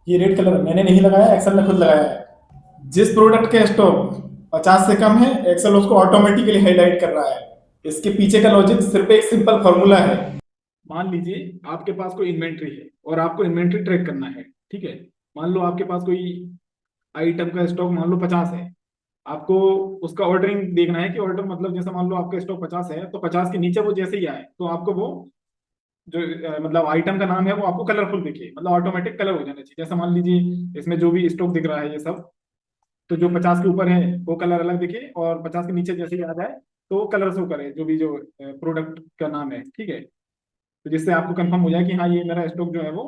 ये red colour मैंने नहीं लगाया, एक्सेल ने खुद लगाया है। जिस प्रोडक्ट के स्टॉक 50 से कम है, एक्सेल उसको ऑटोमेटिकली हाईलाइट कर रहा है। इसके पीछे का लॉजिक सिर्फ एक सिंपल फॉर्मूला है। मान लीजिए आपके पास कोई इन्वेंट्री है और आपको इन्वेंट्री ट्रैक करना है। ठीक है, मान लो आपके पास कोई आइटम का स्टॉक मान लो 50 है। आपको उसका ऑर्डरिंग देखना है कि ऑर्डर मतलब जैसे मान लो आपका स्टॉक 50 है तो 50 के नीचे वो जैसे ही आए तो आपको वो जो मतलब आइटम का नाम है वो आपको कलरफुल दिखे, मतलब ऑटोमेटिक कलर हो जाना चाहिए। जैसे मान लीजिए इसमें जो भी स्टॉक दिख रहा है ये सब, तो जो 50 के ऊपर है वो कलर अलग दिखे और 50 के नीचे जैसे ही आ जाए तो वो कलर शो करे जो भी जो प्रोडक्ट का नाम है। ठीक है, तो जिससे आपको कंफर्म हो जाए कि हाँ ये मेरा स्टॉक जो है वो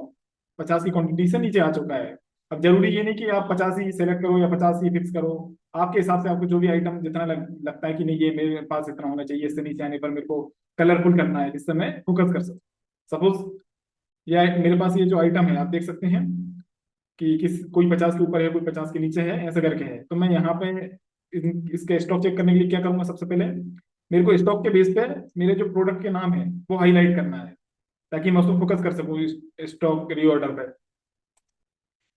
50 की क्वांटिटी से नीचे आ चुका है। अब जरूरी ये नहीं कि आप 50 ही सेलेक्ट करो या 50 ही फिक्स करो। आपके हिसाब से आपको जो भी आइटम जितना लगता है कि नहीं ये मेरे पास इतना होना चाहिए, इससे नीचे आने पर मेरे को कलरफुल करना है जिससे मैं फोकस कर सकूं। सपोज ये मेरे पास ये जो आइटम है आप देख सकते हैं कि किस कोई 50 के ऊपर है कोई 50 के नीचे है ऐसे करके है। तो मैं यहाँ पे इसके स्टॉक चेक करने के लिए क्या करूंगा, सबसे पहले मेरे को स्टॉक के बेस पे मेरे जो प्रोडक्ट के नाम है वो हाईलाइट करना है ताकि मैं उसको फोकस कर सकूँ स्टॉक रीऑर्डर पे।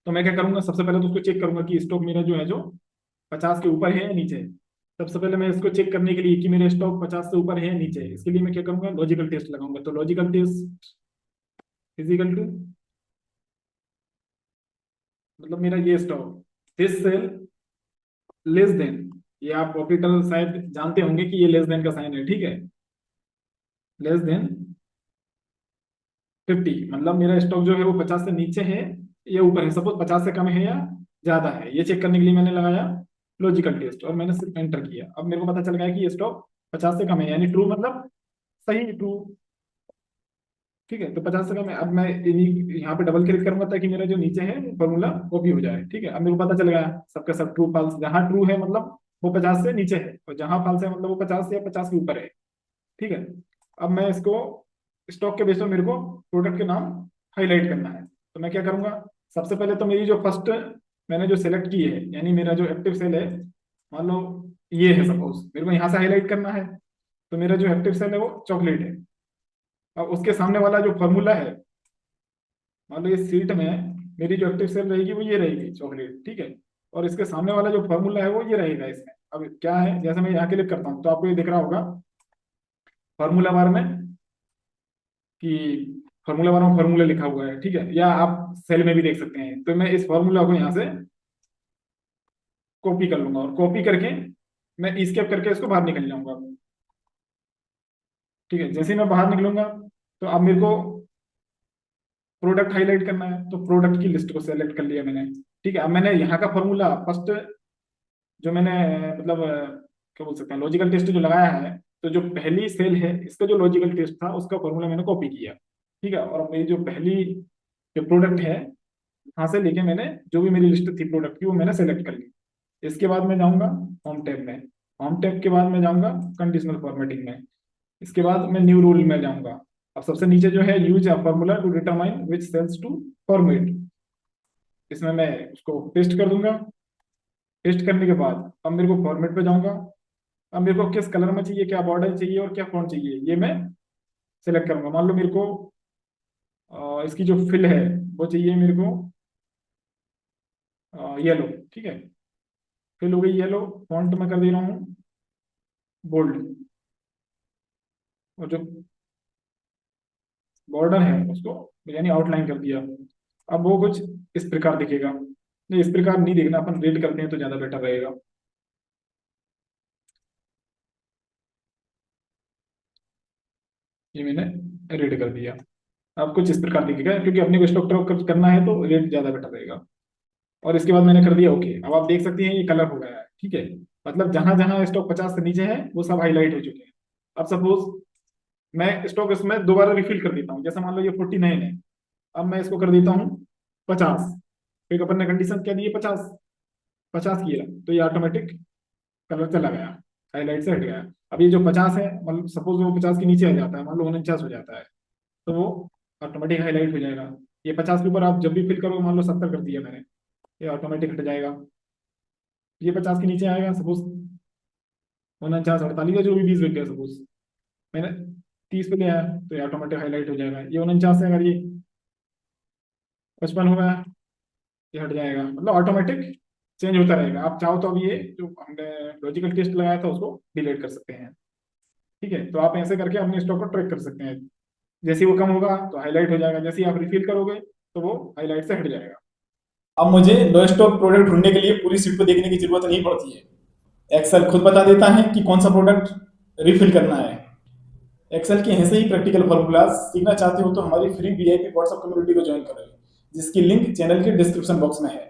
तो मैं क्या करूंगा, सबसे पहले तो उसको चेक करूंगा कि स्टॉक मेरा जो है जो 50 के ऊपर है या नीचे है। सबसे पहले मैं इसको चेक करने के लिए कि मेरे स्टॉक 50 से ऊपर है या नीचे है, इसके लिए मैं क्या करूंगा, लॉजिकल टेस्ट लगाऊंगा। तो लॉजिकल टेस्ट फिजिकल टू मतलब मेरा ये stock this cell less than, ये आप ऑप्टिकल शायद जानते होंगे कि ये लेस देन का साइन है। ठीक है, लेस देन 50 मतलब मेरा स्टॉक जो है वो 50 से नीचे है या ऊपर है। सपोज 50 से कम है या ज्यादा है, ये चेक करने के लिए मैंने लगाया लॉजिकल टेस्ट और मैंने सिर्फ एंटर किया। अब मेरे को पता चल गया कि ये स्टॉक 50 से कम है यानी ट्रू मतलब सही ट्रू। ठीक है, तो 50 से कम है। अब मैं यहाँ पे डबल क्लिक करूंगा ताकि मेरा जो नीचे है फॉर्मूला कॉपी हो जाए। ठीक है, अब मेरे को पता चल गया सबका सब ट्रू फॉल्स, जहाँ ट्रू है मतलब वो 50 से नीचे है और जहां फॉल्स है मतलब वो 50 या 50 के ऊपर है। ठीक है, अब मैं इसको स्टॉक के बेस पे मेरे को प्रोडक्ट के नाम हाईलाइट करना है। तो मैं क्या करूंगा, सबसे पहले तो मेरी जो फर्स्ट मैंने जो सेलेक्ट की है यानी मेरा जो एक्टिव सेल है, मान लो ये है, सपोज मेरे को यहाँ से हाईलाइट करना है। तो मेरा जो एक्टिव सेल है वो चॉकलेट है। अब उसके सामने वाला जो फॉर्मूला है, मान लो ये सीट में मेरी जो एक्टिव सेल रहेगी वो ये रहेगी चॉकलेट। ठीक है, और इसके सामने वाला जो फॉर्मूला है वो ये रहेगा इसमें। अब क्या है, जैसे मैं यहाँ क्लिक करता हूँ तो आपको ये दिख रहा होगा फॉर्मूला बार में कि फॉर्मूला बार में फॉर्मूला लिखा हुआ है। ठीक है, या आप सेल में भी देख सकते हैं। तो मैं इस फॉर्मूला को यहाँ से कॉपी कर लूंगा और कॉपी करके मैं escape करके इसको बाहर निकल जाऊंगा। ठीक है, जैसे ही मैं बाहर निकलूंगा तो अब मेरे को प्रोडक्ट हाईलाइट करना है, तो प्रोडक्ट की लिस्ट को सेलेक्ट कर लिया मैंने। ठीक है, अब मैंने यहाँ का फॉर्मूला फर्स्ट जो मैंने मतलब क्या बोल सकते हैं लॉजिकल टेस्ट जो लगाया है, तो जो पहली सेल है इसका जो लॉजिकल टेस्ट था उसका फॉर्मूला मैंने कॉपी किया। ठीक है, और मेरी जो पहली जो प्रोडक्ट है वहां से लेके मैंने जो भी मेरी लिस्ट थी प्रोडक्ट की वो मैंने सेलेक्ट कर ली। इसके बाद मैं जाऊंगा होम टैब में। होम टैब के बाद मैं जाऊंगा कंडीशनल फॉर्मेटिंग में। इसके बाद मैं न्यू रूल में जाऊंगा। अब सबसे नीचे जो है use a formula to determine which cells to format, इसमें मैं उसको पेस्ट कर दूंगा। पेस्ट करने के बाद अब मेरे को फॉर्मेट पे जाऊंगा। अब मेरे को किस कलर में चाहिए, क्या बॉर्डर चाहिए और क्या फॉन्ट चाहिए ये मैं सेलेक्ट करूंगा। मान लो मेरे को इसकी जो फिल है वो चाहिए मेरे को येलो। ठीक है, फिल हो गई येलो, फॉन्ट में कर दे रहा हूँ बोल्ड, और जो बॉर्डर है उसको यानी आउटलाइन कर दिया। अब वो कुछ इस प्रकार दिखेगा। नहीं, इस प्रकार नहीं देखना, अपन रीड करते हैं तो ज्यादा बेटर रहेगा। ये मैंने रीड कर दिया। अब कुछ इस प्रकार दिखेगा क्योंकि अपने को स्टॉक ड्रॉप करना है तो रेट ज्यादा बेटर रहेगा। और इसके बाद मैंने कर दिया ओके। अब आप देख सकते हैं ये कलर हो गया है। ठीक है, मतलब जहां जहां स्टॉक 50 से नीचे है वो सब हाईलाइट हो चुके हैं। अब सपोज मैं स्टॉक इसमें दोबारा रिफिल कर देता हूँ, जैसे मान लो ये 49 है, अब मैं इसको कर देता हूँ 50। फिर अपन ने कंडीशन क्या दी है, 50। 50 किया तो ये ऑटोमेटिक कलर चला गया, हाईलाइट से हट गया। अब ये जो 50 है मतलब सपोज वो 50 के नीचे आ जाता है, मान लो 49 हो जाता है, तो वो ऑटोमेटिक हाईलाइट हो जाएगा। ये 50 के ऊपर आप जब भी फिल करोगे, मान लो 70 कर दिया मैंने, ये ऑटोमेटिक हट जाएगा। ये 50 के नीचे आएगा, सपोज 49 48 या जो भी 20 बिक गया, सपोज मैंने 30 पे ले आया तो ये ऑटोमेटिक हाईलाइट हो जाएगा। ये 49 है, अगर ये 55 हो गया ये हट जाएगा, मतलब ऑटोमेटिक चेंज होता रहेगा। आप चाहो तो अब ये जो हमने लॉजिकल टेस्ट लगाया था उसको डिलीट कर सकते हैं। ठीक है, तो आप ऐसे करके अपने स्टॉक को ट्रैक कर सकते हैं। जैसे ही वो कम होगा तो हाईलाइट हो जाएगा, जैसे ही आप रिफिल करोगे तो वो हाईलाइट से हट जाएगा। अब मुझे लो स्टॉक प्रोडक्ट ढूंढने के लिए पूरी सीट को देखने की जरूरत नहीं पड़ती है, एक्सेल खुद बता देता है कि कौन सा प्रोडक्ट रिफिल करना है। एक्सेल के ऐसे ही प्रैक्टिकल फॉर्मूलाज सीखना चाहते हो तो हमारी फ्री वीआईपी व्हाट्सएप कम्युनिटी को ज्वाइन करें, जिसकी लिंक चैनल के डिस्क्रिप्शन बॉक्स में है।